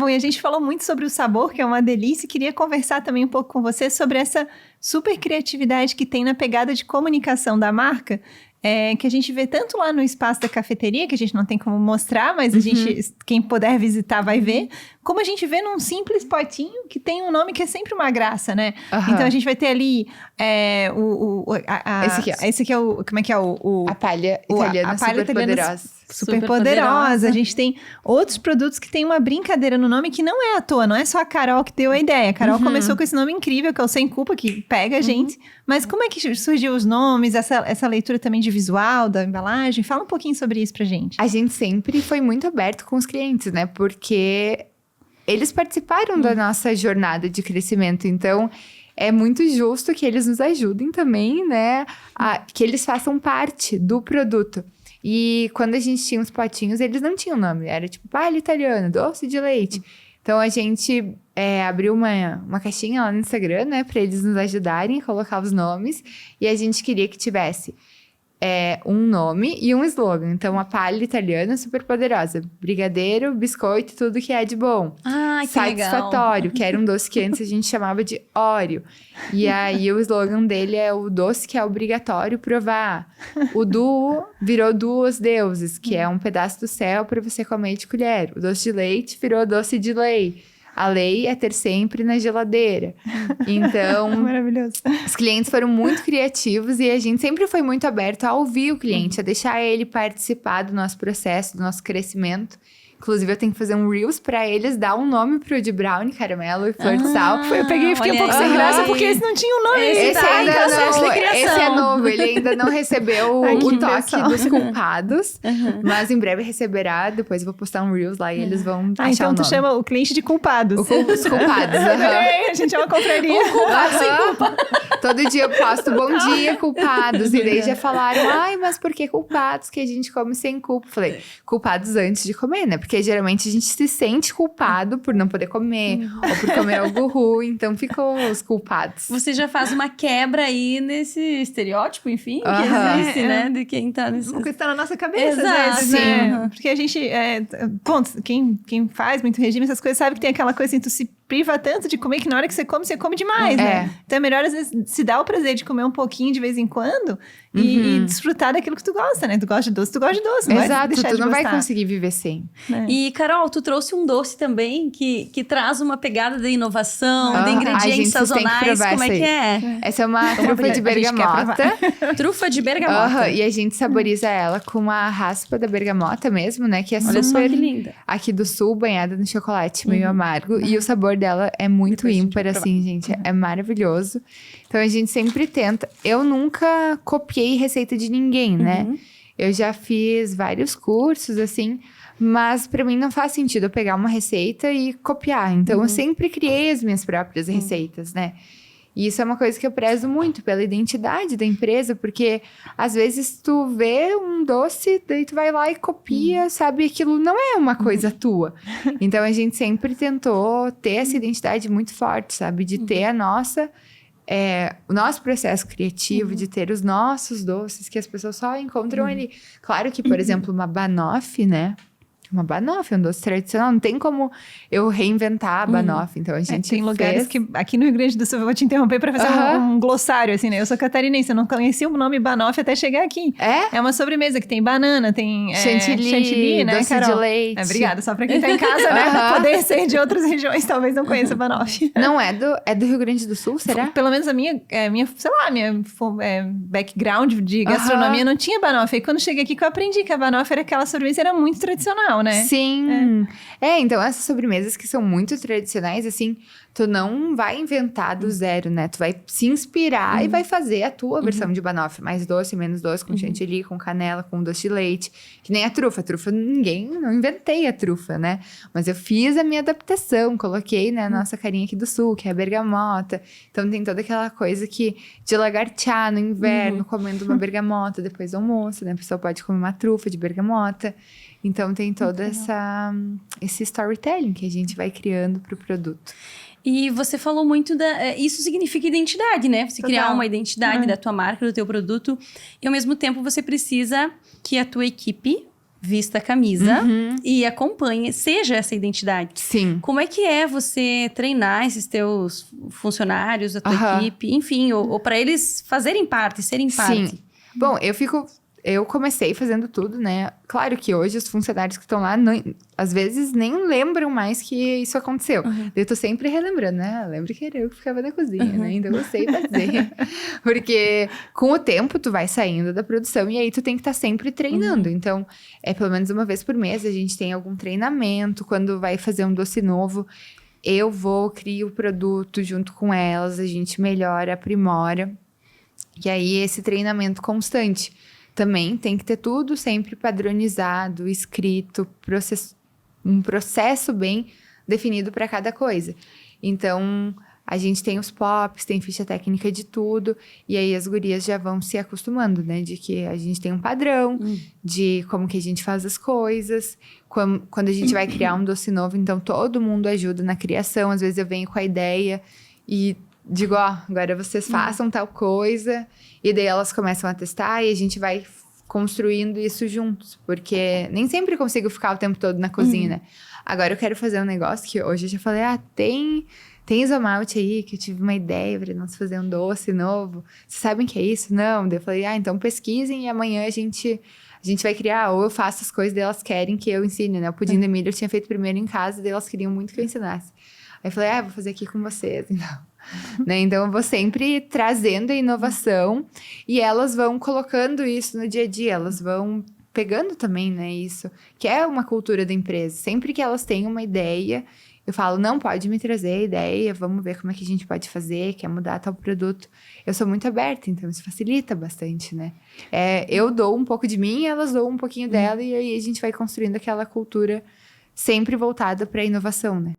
Bom, e a gente falou muito sobre o sabor, que é uma delícia, e queria conversar também um pouco com você sobre essa super criatividade que tem na pegada de comunicação da marca, que a gente vê tanto lá no espaço da cafeteria, que a gente não tem como mostrar, mas a gente, quem puder visitar vai ver, como a gente vê num simples potinho que tem um nome que é sempre uma graça, né? Então a gente vai ter ali esse aqui, ó. Esse aqui é o... Como é que é o... A palha italiana super poderosa. Super poderosa. A gente tem outros produtos que tem uma brincadeira no nome que não é à toa, não é só a Carol que deu a ideia. A Carol começou com esse nome incrível, que é o Sem Culpa, que pega a gente. Mas como é que surgiu os nomes, essa leitura também de visual, da embalagem? Fala um pouquinho sobre isso pra gente. A gente sempre foi muito aberto com os clientes, né? Porque eles participaram da nossa jornada de crescimento. Então, é muito justo que eles nos ajudem também, né? Que eles façam parte do produto. E quando a gente tinha os potinhos, eles não tinham nome. Era tipo palha italiana, doce de leite. Então, a gente abriu uma caixinha lá no Instagram, né? Pra eles nos ajudarem a colocar os nomes. E a gente queria que tivesse um nome e um slogan. Então, a palha italiana super poderosa. Brigadeiro, biscoito, tudo que é de bom. Ah, que satisfatório, legal. que era um doce que antes a gente chamava de Oreo. E aí, o slogan dele é o doce que é obrigatório provar. O duo virou duos deuses, que é um pedaço do céu para você comer de colher. O doce de leite virou doce de lei. A lei é ter sempre na geladeira. Então, Maravilhoso. Os clientes foram muito criativos e a gente sempre foi muito aberto a ouvir o cliente, a deixar ele participar do nosso processo, do nosso crescimento. Inclusive, eu tenho que fazer um Reels pra eles, dar um nome pro de brownie, caramelo e flor de sal. Eu peguei e fiquei um pouco sem graça, porque esse não tinha um nome. Esse é novo, ele ainda não recebeu Ai, o toque inversão. dos culpados. Mas em breve receberá, depois eu vou postar um Reels lá e eles vão achar Então o tu nome. chama o cliente de culpados. Os culpados, A gente é uma confraria. Todo dia eu posto bom dia, culpados. E daí já falaram, ai, mas por que culpados que a gente come sem culpa? Falei, culpados antes de comer, né? Porque geralmente a gente se sente culpado por não poder comer ou por comer algo ruim, então ficou os culpados. Você já faz uma quebra aí nesse estereótipo, enfim, que existe, né? De quem tá nesse... O que está na nossa cabeça, Exato, às vezes, né? Porque a gente... quem faz muito regime, essas coisas, sabe que tem aquela coisa assim, tu se priva tanto de comer que na hora que você come demais, né? Então é melhor, às vezes, se dar o prazer de comer um pouquinho de vez em quando e desfrutar daquilo que tu gosta, né? Tu gosta de doce, não Exato, vai deixar tu de não gostar. vai conseguir viver sem. E, Carol, tu trouxe um doce também que traz uma pegada de inovação, de ingredientes sazonais. Como é que é? Essa é uma trufa de bergamota. Trufa de bergamota. E a gente saboriza ela com a raspa da bergamota mesmo, né? Que é Olha só super que linda. aqui do sul, banhada no chocolate meio amargo. E o sabor dela é muito ímpar, assim, gente. É maravilhoso. Então, a gente sempre tenta. Eu nunca copiei receita de ninguém, né? Eu já fiz vários cursos, assim... Mas pra mim não faz sentido eu pegar uma receita e copiar. Então, eu sempre criei as minhas próprias receitas, né? E isso é uma coisa que eu prezo muito pela identidade da empresa, porque às vezes tu vê um doce, daí tu vai lá e copia, sabe? Aquilo não é uma coisa tua. Então, a gente sempre tentou ter essa identidade muito forte, sabe? De ter a nossa... o nosso processo criativo, de ter os nossos doces que as pessoas só encontram ali. Claro que, por exemplo, uma banoffee, né? Uma banoffee, um doce tradicional. Não tem como eu reinventar a banoffee. Então, a gente tem lugares que... Aqui no Rio Grande do Sul, eu vou te interromper para fazer um glossário, assim, né? Eu sou catarinense, eu não conhecia o nome banoffee até chegar aqui. É uma sobremesa que tem banana, tem chantilly, né, doce Carol? de leite. Obrigada, só para quem tá em casa, né? Pra poder ser de outras regiões, talvez não conheça banoffee. Não é do Rio Grande do Sul, será? Pelo menos a minha background de gastronomia não tinha banoffee. E quando cheguei aqui que eu aprendi que a banoffee era aquela sobremesa, era muito tradicional, né? Sim. Então essas sobremesas que são muito tradicionais, assim, tu não vai inventar do zero, né? Tu vai se inspirar e vai fazer a tua versão de banoffee. Mais doce, menos doce, com chantilly, com canela, com doce de leite. Que nem a trufa. A trufa, não inventei a trufa, né? Mas eu fiz a minha adaptação, coloquei, né, a nossa carinha aqui do sul, que é a bergamota. Então tem toda aquela coisa de lagartear no inverno, comendo uma bergamota depois do almoço, né? A pessoa pode comer uma trufa de bergamota. Então, tem todo esse storytelling que a gente vai criando pro produto. E você falou muito isso significa identidade, né? Você criar uma identidade da tua marca, do teu produto. E, ao mesmo tempo, você precisa que a tua equipe vista a camisa e acompanhe, seja essa identidade. Sim. Como é que é você treinar esses teus funcionários, a tua equipe, enfim, ou para eles fazerem parte, serem parte? Sim. Bom, eu comecei fazendo tudo, né? Claro que hoje os funcionários que estão lá, às vezes, nem lembram mais que isso aconteceu. Eu tô sempre relembrando, né? Lembra que era eu que ficava na cozinha, né? Então eu sei fazer. Porque com o tempo tu vai saindo da produção e aí tu tem que estar sempre treinando. Então, pelo menos uma vez por mês a gente tem algum treinamento. Quando vai fazer um doce novo, eu crio o produto junto com elas, a gente melhora, aprimora. E aí esse treinamento constante. Também tem que ter tudo sempre padronizado, escrito, um processo bem definido para cada coisa. Então, a gente tem os pops, tem ficha técnica de tudo, e aí as gurias já vão se acostumando, né? De que a gente tem um padrão, de como que a gente faz as coisas. Quando a gente vai criar um doce novo, então todo mundo ajuda na criação. Às vezes eu venho com a ideia e digo, agora vocês façam tal coisa. E daí elas começam a testar e a gente vai construindo isso juntos. Porque nem sempre consigo ficar o tempo todo na cozinha, né? Agora eu quero fazer um negócio que hoje eu já falei, tem isomalte aí, que eu tive uma ideia para nós fazer um doce novo. Vocês sabem o que é isso? Não. Daí eu falei, então pesquisem e amanhã a gente vai criar. Ou eu faço as coisas, daí elas querem que eu ensine, né? O pudim de milho eu tinha feito primeiro em casa, daí elas queriam muito que eu ensinasse. Aí eu falei, vou fazer aqui com vocês, então. Né? Então, eu vou sempre trazendo a inovação e elas vão colocando isso no dia a dia, elas vão pegando também, né, isso, que é uma cultura da empresa. Sempre que elas têm uma ideia, eu falo, não, pode me trazer a ideia, vamos ver como é que a gente pode fazer, quer mudar tal produto. Eu sou muito aberta, então isso facilita bastante, né? Eu dou um pouco de mim, elas dão um pouquinho dela e aí a gente vai construindo aquela cultura sempre voltada para a inovação, né?